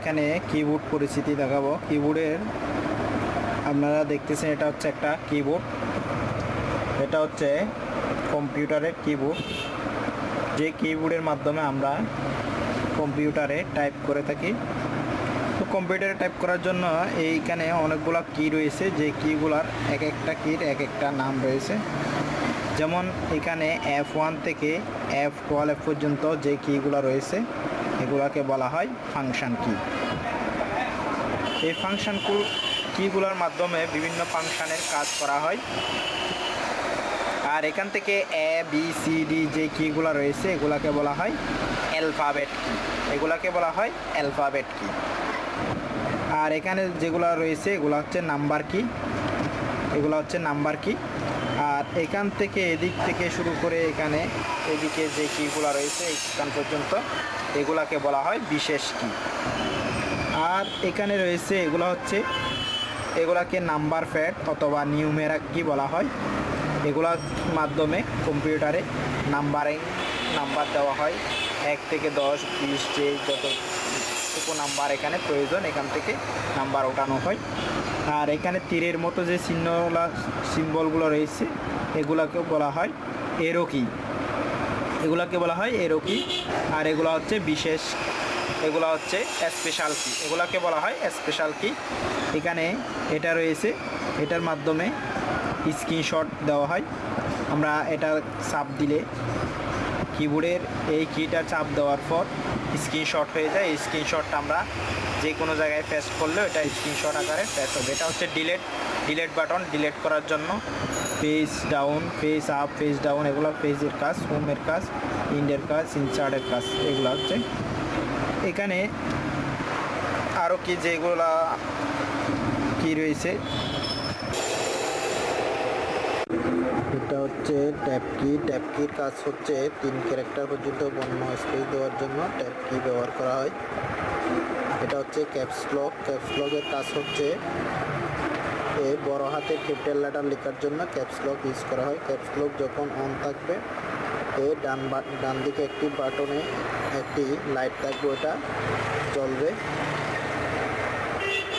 এখানে কিবোর্ড পরিচিতি দেখাবো। কিবোর্ডের আপনারা দেখতেছেন এটা হচ্ছে একটা কিবোর্ড, এটা হচ্ছে কম্পিউটারের কিবোর্ড, যে কিবোর্ডের মাধ্যমে আমরা কম্পিউটারে টাইপ করে থাকি। তো কম্পিউটারে টাইপ করার জন্য এইখানে অনেকগুলো কি রয়েছে, যে কিগুলার এক একটা কির এক একটা নাম রয়েছে। যেমন এখানে F1 থেকে F12 পর্যন্ত যে কিগুলো রয়েছে এগুলাকে বলা হয় ফাংশন কি। এই ফাংশন কিগুলোর মাধ্যমে বিভিন্ন ফাংশনের কাজ করা হয়। আর এখান থেকে ABCD যে কিগুলো রয়েছে এগুলাকে বলা হয় অ্যালফাবেট কি, এগুলাকে বলা হয় অ্যালফাবেট কি। আর এখানে যেগুলো রয়েছে এগুলো হচ্ছে নাম্বার কি, এগুলো হচ্ছে নাম্বার কি। আর এখান থেকে এদিক থেকে শুরু করে এখানে এদিকে যে কিগুলো রয়েছে এখান পর্যন্ত এগুলাকে বলা হয় বিশেষ কি। আর এখানে রয়েছে এগুলাকে নাম্বার প্যাড অথবা নিউমেরিক কি বলা হয়। এগুলোর মাধ্যমে কম্পিউটারে নাম্বার দেওয়া হয়, 1 থেকে 10, 20 যে যতটুকু নাম্বার এখানে প্রয়োজন এখান থেকে নাম্বার ওঠানো হয়। আর এখানে তীরের মতো যে সিম্বলগুলো রয়েছে এগুলাকে বলা হয় এরো কি, এগুলাকে বলা হয় এরো কি। আর এগুলো হচ্ছে বিশেষ, এগুলো হচ্ছে স্পেশাল কি, এগুলাকে বলা হয় স্পেশাল কি। এখানে এটা রয়েছে, এটার মাধ্যমে স্ক্রিনশট দেওয়া হয়। আমরা এটা চাপ দিলে কিবোর্ডের এই কিটা চাপ দেওয়ার পর স্ক্রিনশট হয়ে যায়। এই স্ক্রিনশটটা আমরা যে কোনো জায়গায় পেস্ট করলে এটা স্ক্রিনশট আকারে পেস্ট হবে। এটা হচ্ছে ডিলেট বাটন, ডিলেট করার জন্য page down, page up, page down এগুলো পেজের কাজ, হোমের কাজ, ইন্ডের কাজ, ইনসার্টের কাজ এগুলো হচ্ছে। এখানে আরও কি যেগুলা কি রয়েছে, এটা হচ্ছে ট্যাব কি। ট্যাব কির কাজ হচ্ছে 3 ক্যারেক্টার পর্যন্ত বর্ণ স্পেস দেওয়ার জন্য ট্যাব কি ব্যবহার করা হয়। এটা হচ্ছে ক্যাপস লক। ক্যাপস লকের কাজ হচ্ছে বড় হাতের ক্যাপিটাল লেটার লেখার জন্য ক্যাপস লক ইউজ করা হয়। ক্যাপস লক যখন অন থাকবে ডান দিকে একটি বাটনে একটি লাইট থাকবে, ওটা জ্বলবে।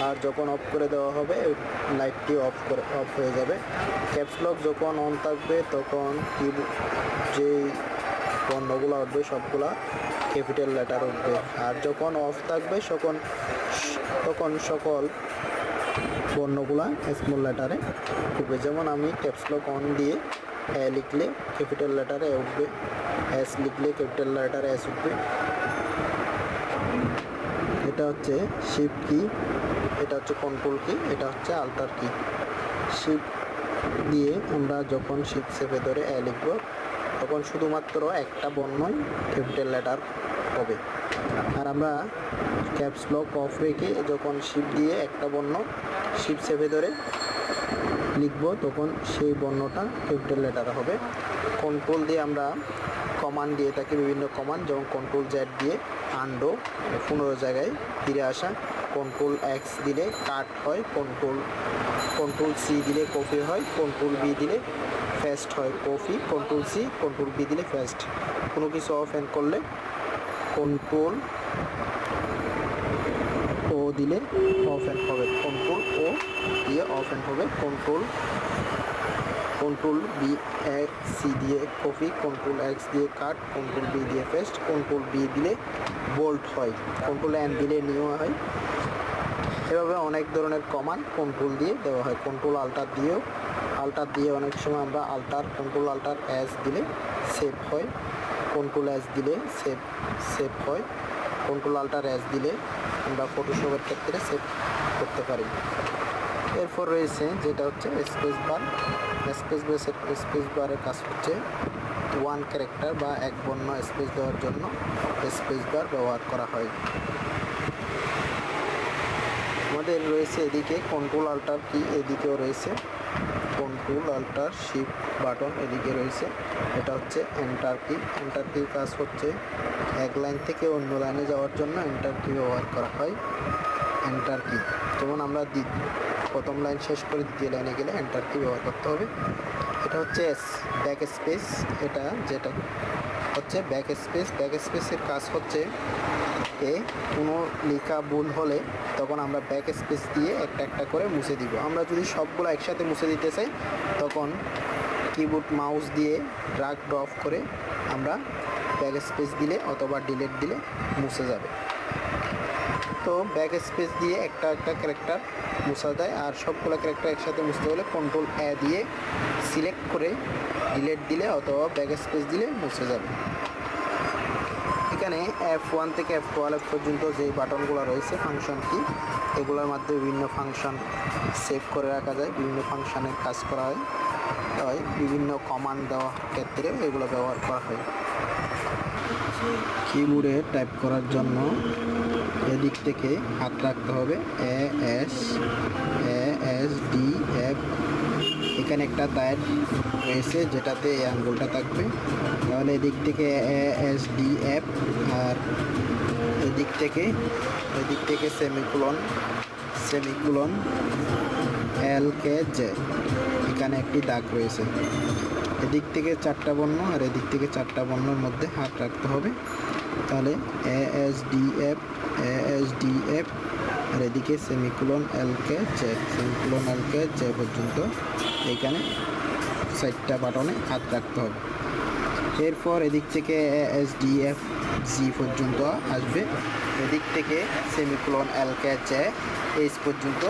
আর যখন অফ করে দেওয়া হবে লাইটটি অফ হয়ে যাবে। ক্যাপস লক যখন অন থাকবে তখন যেই বর্ণগুলো উঠবে সবগুলা ক্যাপিটাল লেটার উঠবে। আর যখন অফ থাকবে তখন সকল বর্ণগুলা স্মল লেটারে উঠবে। যেমন আমি ক্যাপস লক অন দিয়ে এ লিখলে ক্যাপিটাল লেটারে এ উঠবে, এস লিখলে ক্যাপিটাল লেটারে এস উঠবে। এটা হচ্ছে শিফট কি, এটা হচ্ছে কন্ট্রোল কি, এটা হচ্ছে আল্টার কি। শিফট দিয়ে আমরা যখন শিফট চেপে ধরে এ লিখব তখন শুধুমাত্র একটা বর্ণই ক্যাপিটাল লেটার হবে। আর আমরা ক্যাপস লক অফ রেখে যখন শিফট দিয়ে একটা বর্ণ শিফট চেপে ধরে লিখব তখন সেই বর্ণটা ক্যাপিটাল লেটার হবে। কন্ট্রোল দিয়ে আমরা কমান্ড দিয়ে থাকি, বিভিন্ন কমান্ড, যেমন কন্ট্রোল জেড দিয়ে আন্ডো 15 জায়গায় ফিরে আসা, কন্ট্রোল এক্স দিলে কাট হয়, কন্ট্রোল সি দিলে কপি হয়, কন্ট্রোল বি দিলে পেস্ট হয় copy, control C control B দিলে পেস্ট। কোনো কিছু অফ অ্যান্ড করলে কন্ট্রোল ও দিলে অফ অ্যান্ড হবে, কন্ট্রোল ও দিয়ে অফ অ্যান্ড হবে, কন্ট্রোল বি সি দিয়ে কপি, কন্ট্রোল এক্স দিয়ে কাট, কন্ট্রোল বি দিয়ে পেস্ট, কন্ট্রোল বি দিলে বোল্ট হয়, কন্ট্রোল এন দিলে নিউ হয়। এভাবে অনেক ধরনের কমান্ড কন্ট্রোল দিয়ে দেওয়া হয়। কন্ট্রোল আল্টার দিয়ে অনেক সময় আমরা কন্ট্রোল আল্টার এস দিলে সেভ হয়, কন্ট্রোল এস দিলে সেভ হয়, কন্ট্রোল আল্টার এস দিলে আমরা ফটোশপের ক্ষেত্রে সেভ করতে পারি। এরপর রয়েছে যেটা হচ্ছে স্পেস বার। স্পেস বারের কাজ হচ্ছে 1 ক্যারেক্টার বা এক বর্ণ স্পেস দেওয়ার জন্য স্পেস বার ব্যবহার করা হয়। আমাদের রয়েছে এদিকে কন্ট্রোল আল্টার কি, এদিকেও রয়েছে কন্ট্রোল আল্টার শিফট বাটন, এদিকে রয়েছে। এটা হচ্ছে এন্টার কি। এন্টার কির কাজ হচ্ছে এক লাইন থেকে অন্য লাইনে যাওয়ার জন্য এন্টার কি ব্যবহার করা হয়। এন্টার কি যেমন আমরা প্রথম লাইন শেষ করে দ্বিতীয় লাইনে গেলে এন্টার কি ব্যবহার করতে হবে। এটা হচ্ছে ব্যাক স্পেস, এটা যেটা হচ্ছে ব্যাক স্পেস। ব্যাক স্পেসের কাজ হচ্ছে কোনো লেখা ভুল হলে তখন আমরা ব্যাক স্পেস দিয়ে একটা একটা করে মুছে দিব। আমরা যদি সবগুলো একসাথে মুছে দিতে চাই তখন কিবোর্ড মাউস দিয়ে ড্র্যাগ ড্রপ করে আমরা ব্যাক স্পেস দিলে অথবা ডিলিট দিলে মুছে যাবে। তো ব্যাক স্পেস দিয়ে একটা একটা ক্যারেক্টার মুছা যায়। আর সবগুলো ক্যারেক্টার একসাথে মুছতে হলে কন্ট্রোল এ দিয়ে সিলেক্ট করে ডিলিট দিলে অথবা ব্যাক স্পেস দিলে মুছে যাবে। এখানে F1 থেকে F12 পর্যন্ত যে বাটনগুলো রয়েছে ফাংশন কি, এগুলোর মাধ্যমে বিভিন্ন ফাংশন সেভ করে রাখা যায়, বিভিন্ন ফাংশনের কাজ করা হয়, বিভিন্ন কমান্ড দেওয়ার ক্ষেত্রে এগুলো ব্যবহার করা হয়। কিবোর্ডে টাইপ করার জন্য এদিক থেকে হাত রাখতে হবে ASD F। এখানে একটা দায়ের রয়েছে যেটাতে এই আঙ্গুলটা থাকবে, তাহলে এদিক থেকে ASD F। আর এদিক থেকে সেমিকোলন LKJ, এখানে একটি দাগ রয়েছে। এদিক থেকে 4টা বর্ণ আর এদিক থেকে 4টা বর্ণের মধ্যে হাত রাখতে হবে, তাহলে ASD F আর এদিকে সেমিকোলন LKJ পর্যন্ত এখানে 4টা বাটনে হাত রাখতে হবে। এরপর এদিক থেকে ASD F G পর্যন্ত আসবে, এদিক থেকে সেমিকোলন LKJ H পর্যন্ত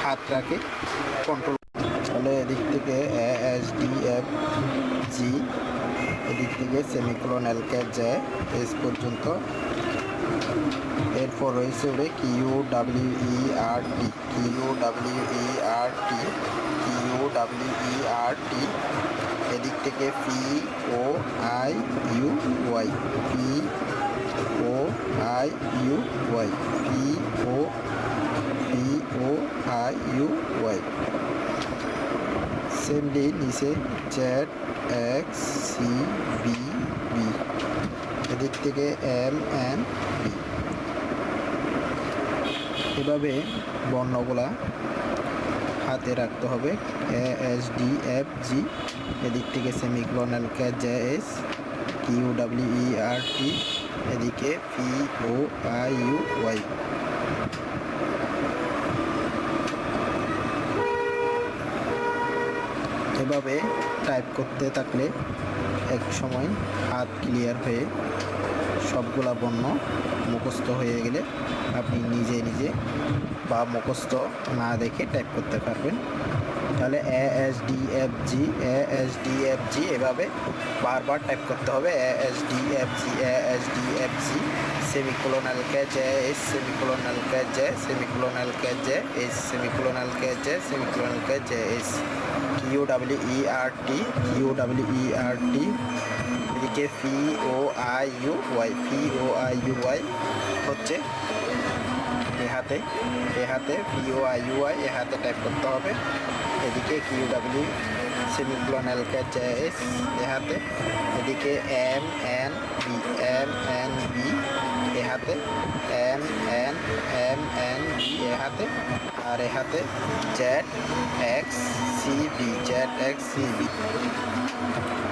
হাত রাখে কন্ট্রোল। তাহলে এদিক থেকে ASD F G, এদিক থেকে সেমিকোলন LKJ H পর্যন্ত। এরপর রয়েছে ওরে QWERT, এদিক থেকে POIUY, সেমলি নিচে ZXCBB, এদিক থেকে MNB। এভাবে বর্ণগুলা হাতে রাখতে হবে। ASD F G, এদিক থেকে সেমিকোলন LKJ S, QWERT, এদিকে POIUY। এভাবে টাইপ করতে থাকলে এক সময় হাত ক্লিয়ার হয়ে সবগুলা বর্ণ মুখস্থ হয়ে গেলে আপনি নিজে বা মুখস্থ না দেখে টাইপ করতে পারবেন। তাহলে ASD F G এভাবে বারবার টাইপ করতে হবে। ASD F G semicolon LKJ S, semicolon LKJ S, QWERT, এদিকে POIUY হচ্ছে এ হাতে POIUY এ হাতে টাইপ করতে হবে। এদিকে QW সেমিকোলন LKJ S এ হাতে, এদিকে MNB এ হাতে, MNB এ হাতে, আর এ হাতে ZXCB।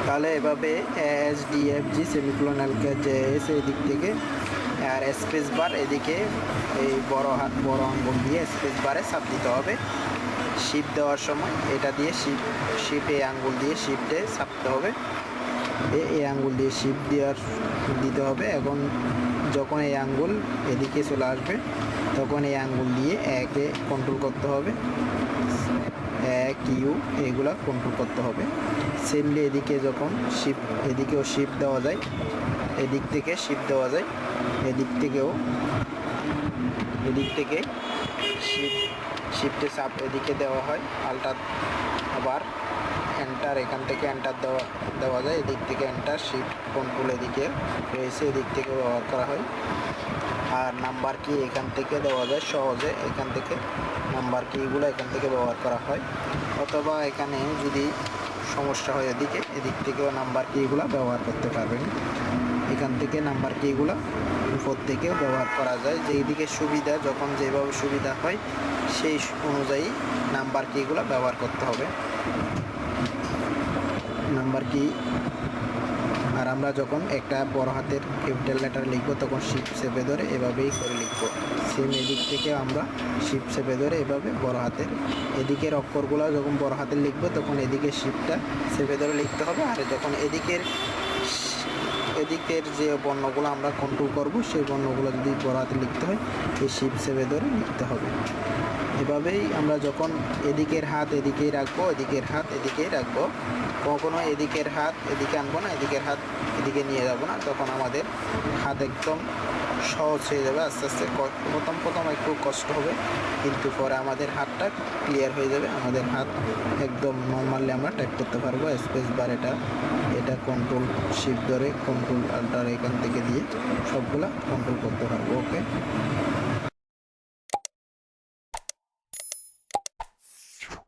তাহলে এভাবে ASD F G semicolon LKJ S এদিক থেকে, আর স্পেস বার এদিকে এই বড় আঙ্গুল দিয়ে স্পেস বারে চাপ দিতে হবে। শিপ দেওয়ার সময় এটা দিয়ে শিপে আঙ্গুল দিয়ে শিপটে চাপতে হবে, এই আঙ্গুল দিয়ে শিপ দিতে হবে। এখন যখন এই আঙ্গুল এদিকে চলে আসবে তখন এই আঙ্গুল দিয়ে একে কন্ট্রোল করতে হবে, কিউ এগুলা কন্ট্রোল করতে হবে। সেমলি এদিকে যখন এদিকেও শিপ দেওয়া যায়, এদিক থেকে শিপ দেওয়া যায়, এদিক থেকে শিফটে চাপ এদিকে দেওয়া হয়, আলটা আবার এন্টার, এখান থেকে এন্টার দেওয়া যায়, এদিক থেকে এন্টার, শিফট কন্ট্রোল এদিকে রয়েছে, এদিক থেকে ব্যবহার করা হয়। আর নাম্বার কি এখান থেকে দেওয়া যায় সহজে, এখান থেকে নাম্বার কিগুলো এখান থেকে ব্যবহার করা হয়। অথবা এখানে যদি সমস্যা হয় এদিক থেকেও নাম্বার কিগুলো ব্যবহার করতে পারবেন। এখান থেকে নাম্বার কিগুলো উপর থেকে ব্যবহার করা যায়, যেই দিকে সুবিধা, যখন যেভাবে সুবিধা হয় সেই অনুযায়ী নাম্বার কিগুলো ব্যবহার করতে হবে। নাম্বার কি আর আমরা যখন একটা বড় হাতের ক্যাপিটাল লেটার লিখব তখন শিফট চেপে ধরে এভাবেই করে লিখব। সেম এদিক থেকে আমরা শিফট চেপে ধরে এভাবে বড় হাতের এদিকের অক্ষরগুলো যখন বড় হাতের লিখব তখন এদিকে শিফটটা চেপে ধরে লিখতে হবে। আর যখন এদিকের যে বর্ণগুলো আমরা কন্ট্রোল করব সেই বর্ণগুলো যদি বড় হাতে লিখতে হয় এই শিফট চেপে ধরে লিখতে হবে। এভাবেই আমরা যখন এদিকের হাত এদিকেই রাখবো, এদিকের হাত এদিকেই রাখবো, কখনো এদিকের হাত এদিকে আনবো না, এদিকের হাত এদিকে নিয়ে যাবো না, তখন আমাদের হাত একদম সহজ হয়ে যাবে। আস্তে আস্তে প্রথম একটু কষ্ট হবে, কিন্তু পরে আমাদের হাতটা ক্লিয়ার হয়ে যাবে। আমাদের হাত একদম নর্মালি আমরা টাইপ করতে পারবো। স্পেস বার এটা কন্ট্রোল শিফট ধরে কন্ট্রোল আল্টার এখান থেকে দিয়ে সবগুলা কন্ট্রোল করতে পারবো। ওকে।